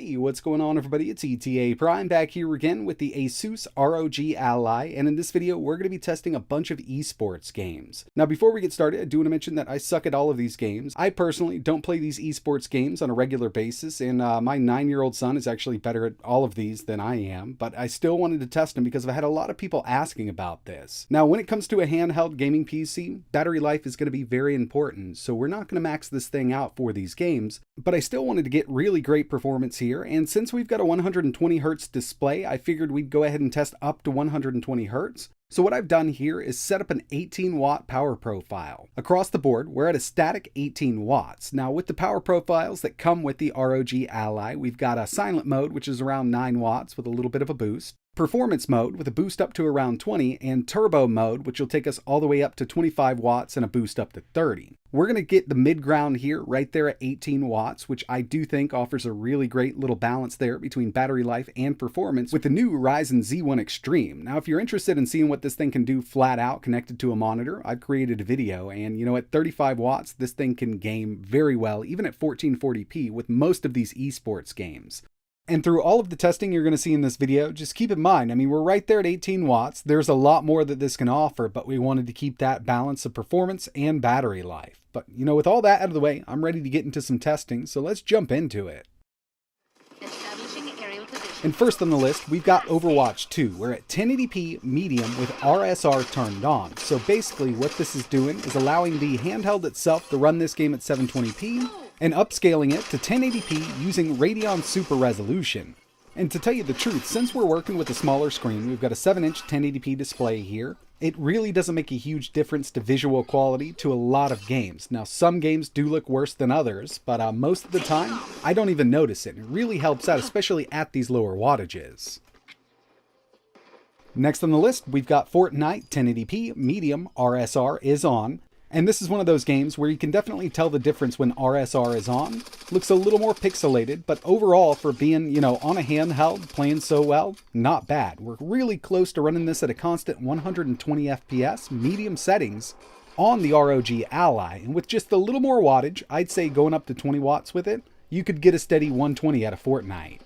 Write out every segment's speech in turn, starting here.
Hey, what's going on everybody? It's ETA Prime back here again with the Asus ROG Ally, and in this video we're going to be testing a bunch of esports games. Now before we get started, I do want to mention that I suck at all of these games. I personally don't play these esports games on a regular basis, and my 9-year-old son is actually better at all of these than I am, but I still wanted to test them because I've had a lot of people asking about this. Now when it comes to a handheld gaming PC, battery life is going to be very important, so we're not going to max this thing out for these games, but I still wanted to get really great performance here, and since we've got a 120 Hz display, I figured we'd go ahead and test up to 120 Hz. So what I've done here is set up an 18 watt power profile. Across the board, we're at a static 18 watts. Now with the power profiles that come with the ROG Ally, we've got a silent mode, which is around 9 watts with a little bit of a boost. Performance mode with a boost up to around 20, and turbo mode, which will take us all the way up to 25 watts and a boost up to 30. We're going to get the mid ground here right there at 18 watts, which I do think offers a really great little balance there between battery life and performance with the new Ryzen Z1 Extreme. Now, if you're interested in seeing what this thing can do flat out connected to a monitor, I've created a video, and at 35 watts, this thing can game very well, even at 1440p with most of these esports games. And through all of the testing you're going to see in this video, just keep in mind, we're right there at 18 watts. There's a lot more that this can offer, but we wanted to keep that balance of performance and battery life. But, with all that out of the way, I'm ready to get into some testing, so let's jump into it. And first on the list, we've got Overwatch 2. We're at 1080p medium with RSR turned on. So basically what this is doing is allowing the handheld itself to run this game at 720p, and upscaling it to 1080p using Radeon Super Resolution. And to tell you the truth, since we're working with a smaller screen, we've got a 7-inch 1080p display here, it really doesn't make a huge difference to visual quality to a lot of games. Now some games do look worse than others, but most of the time, I don't even notice it. It really helps out, especially at these lower wattages. Next on the list, we've got Fortnite 1080p medium RSR is on. And this is one of those games where you can definitely tell the difference when RSR is on. Looks a little more pixelated, but overall for being, on a handheld playing so well, not bad. We're really close to running this at a constant 120 FPS, medium settings on the ROG Ally. And with just a little more wattage, I'd say going up to 20 watts with it, you could get a steady 120 out of Fortnite.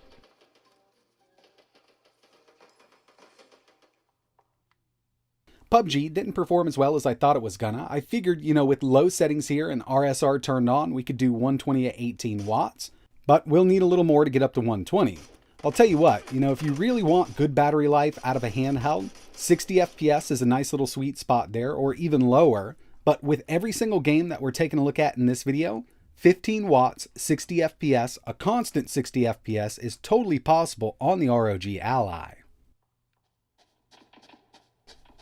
PUBG didn't perform as well as I thought it was gonna. I figured, with low settings here and RSR turned on, we could do 120 at 18 watts, but we'll need a little more to get up to 120. I'll tell you what, if you really want good battery life out of a handheld, 60 FPS is a nice little sweet spot there, or even lower, but with every single game that we're taking a look at in this video, 15 watts, 60 FPS, a constant 60 FPS is totally possible on the ROG Ally.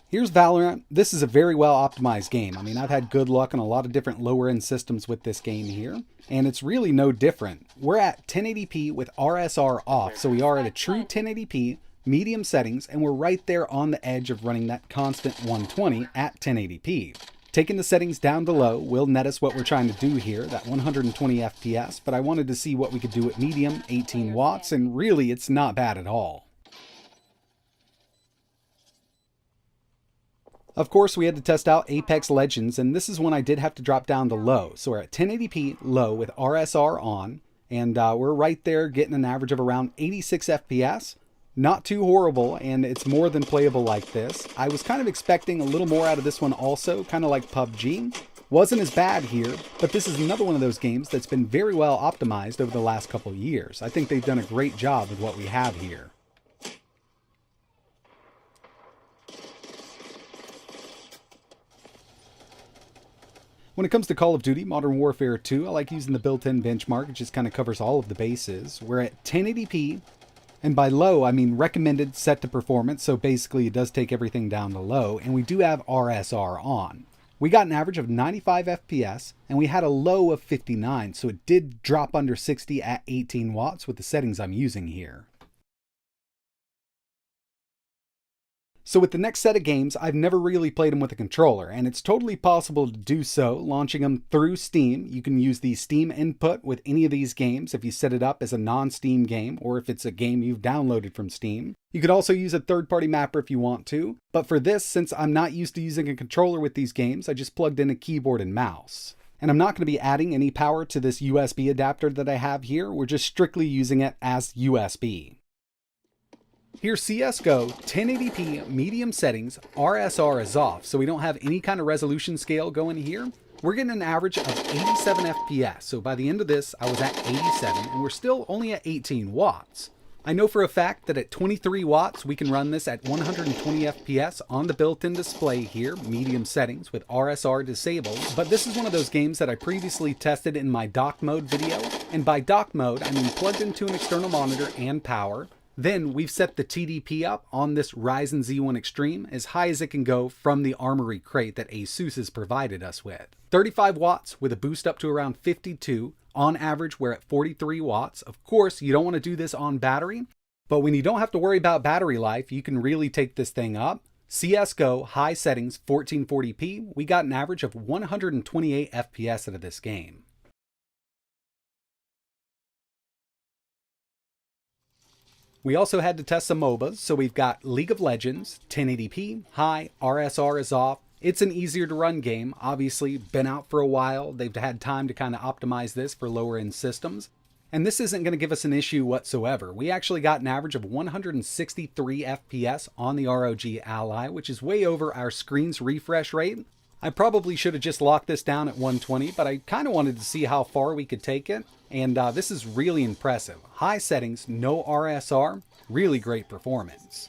Here's Valorant. This is a very well optimized game. I've had good luck on a lot of different lower end systems with this game here, and it's really no different. We're at 1080p with RSR off, so we are at a true 1080p, medium settings, and we're right there on the edge of running that constant 120 at 1080p. Taking the settings down to low will net us what we're trying to do here, that 120 FPS, but I wanted to see what we could do at medium, 18 watts, and really it's not bad at all. Of course, we had to test out Apex Legends, and this is when I did have to drop down to low. So we're at 1080p low with RSR on, and we're right there getting an average of around 86 FPS. Not too horrible, and it's more than playable like this. I was kind of expecting a little more out of this one also, kind of like PUBG. Wasn't as bad here, but this is another one of those games that's been very well optimized over the last couple of years. I think they've done a great job with what we have here. When it comes to Call of Duty Modern Warfare 2, I like using the built-in benchmark. It just kind of covers all of the bases. We're at 1080p, and by low, I mean recommended set to performance, so basically it does take everything down to low, and we do have RSR on. We got an average of 95 FPS, and we had a low of 59, so it did drop under 60 at 18 watts with the settings I'm using here. So with the next set of games, I've never really played them with a controller, and it's totally possible to do so launching them through Steam. You can use the Steam input with any of these games if you set it up as a non-Steam game, or if it's a game you've downloaded from Steam. You could also use a third-party mapper if you want to, but for this, since I'm not used to using a controller with these games, I just plugged in a keyboard and mouse. And I'm not going to be adding any power to this USB adapter that I have here. We're just strictly using it as USB. Here, CSGO 1080p medium settings, RSR is off, so we don't have any kind of resolution scale going here. We're getting an average of 87 FPS, so by the end of this, I was at 87, and we're still only at 18 watts. I know for a fact that at 23 watts, we can run this at 120 FPS on the built-in display here, medium settings with RSR disabled, but this is one of those games that I previously tested in my dock mode video, and by dock mode, I mean plugged into an external monitor and power. Then we've set the TDP up on this Ryzen Z1 Extreme as high as it can go from the Armory crate that ASUS has provided us with. 35 watts with a boost up to around 52. On average, we're at 43 watts. Of course, you don't want to do this on battery, but when you don't have to worry about battery life, you can really take this thing up. CSGO high settings 1440p, we got an average of 128 FPS out of this game. We also had to test some MOBAs, so we've got League of Legends, 1080p, high, RSR is off. It's an easier to run game, obviously been out for a while. They've had time to kind of optimize this for lower end systems. And this isn't going to give us an issue whatsoever. We actually got an average of 163 FPS on the ROG Ally, which is way over our screen's refresh rate. I probably should have just locked this down at 120, but I kind of wanted to see how far we could take it. And this is really impressive. High settings, no RSR, really great performance.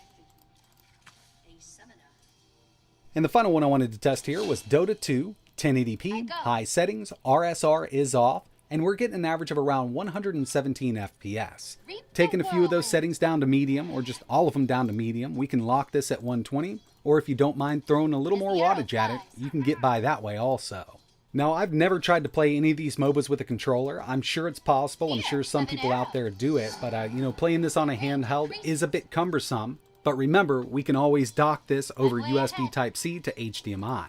And the final one I wanted to test here was Dota 2, 1080p, high settings, RSR is off, and we're getting an average of around 117 FPS. Taking a few of those settings down to medium, or just all of them down to medium, we can lock this at 120, or if you don't mind throwing a little more wattage at it, you can get by that way also. Now, I've never tried to play any of these MOBAs with a controller. I'm sure it's possible. I'm sure some people out there do it, but playing this on a handheld is a bit cumbersome. But remember, we can always dock this over USB Type-C to HDMI.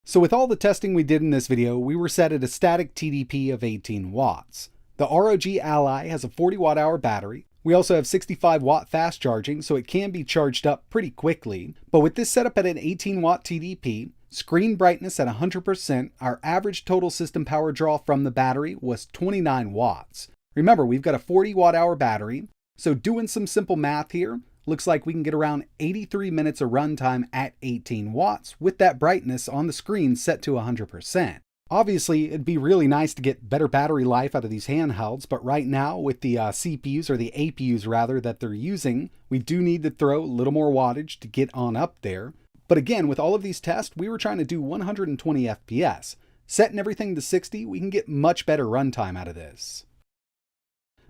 So with all the testing we did in this video, we were set at a static TDP of 18 watts. The ROG Ally has a 40 watt-hour battery. We also have 65 watt fast charging, so it can be charged up pretty quickly. But with this setup at an 18 watt TDP, screen brightness at 100%, our average total system power draw from the battery was 29 watts. Remember, we've got a 40 watt-hour battery, so doing some simple math here, looks like we can get around 83 minutes of runtime at 18 watts with that brightness on the screen set to 100%. Obviously, it'd be really nice to get better battery life out of these handhelds, but right now with the CPUs, or the APUs rather, that they're using, we do need to throw a little more wattage to get on up there. But again, with all of these tests, we were trying to do 120 FPS. Setting everything to 60, we can get much better runtime out of this.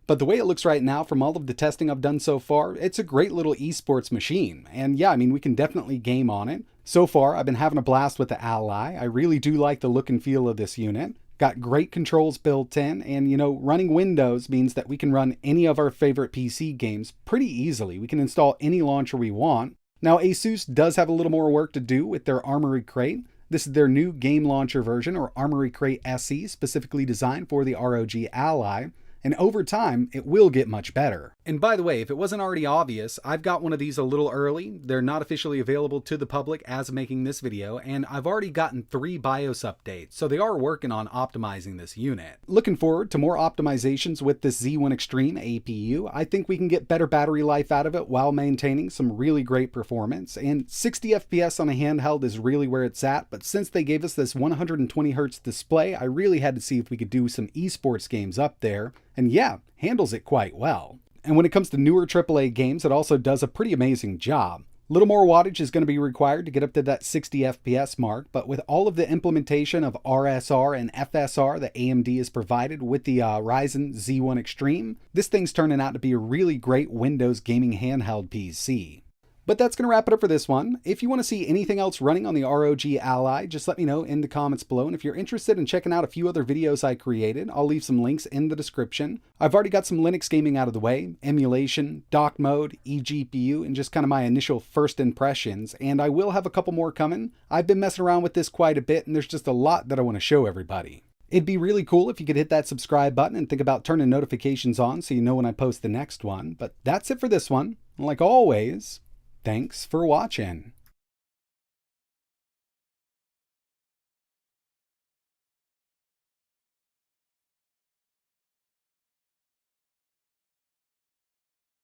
But the way it looks right now from all of the testing I've done so far, it's a great little esports machine. And yeah, we can definitely game on it. So far, I've been having a blast with the Ally. I really do like the look and feel of this unit. Got great controls built in, and running Windows means that we can run any of our favorite PC games pretty easily. We can install any launcher we want. Now, ASUS does have a little more work to do with their Armory Crate. This is their new game launcher version, or Armory Crate SE, specifically designed for the ROG Ally. And over time, it will get much better. And by the way, if it wasn't already obvious, I've got one of these a little early. They're not officially available to the public as of making this video, and I've already gotten 3 BIOS updates, so they are working on optimizing this unit. Looking forward to more optimizations with this Z1 Extreme APU. I think we can get better battery life out of it while maintaining some really great performance, and 60 FPS on a handheld is really where it's at, but since they gave us this 120Hz display, I really had to see if we could do some esports games up there. And yeah, handles it quite well. And when it comes to newer AAA games, it also does a pretty amazing job. A little more wattage is going to be required to get up to that 60 FPS mark, but with all of the implementation of RSR and FSR that AMD has provided with the Ryzen Z1 Extreme, this thing's turning out to be a really great Windows gaming handheld PC. But that's going to wrap it up for this one. If you want to see anything else running on the ROG Ally, just let me know in the comments below. And if you're interested in checking out a few other videos I created, I'll leave some links in the description. I've already got some Linux gaming out of the way, emulation, dock mode, eGPU, and just kind of my initial first impressions. And I will have a couple more coming. I've been messing around with this quite a bit, and there's just a lot that I want to show everybody. It'd be really cool if you could hit that subscribe button and think about turning notifications on so you know when I post the next one. But that's it for this one. And like always, thanks for watching.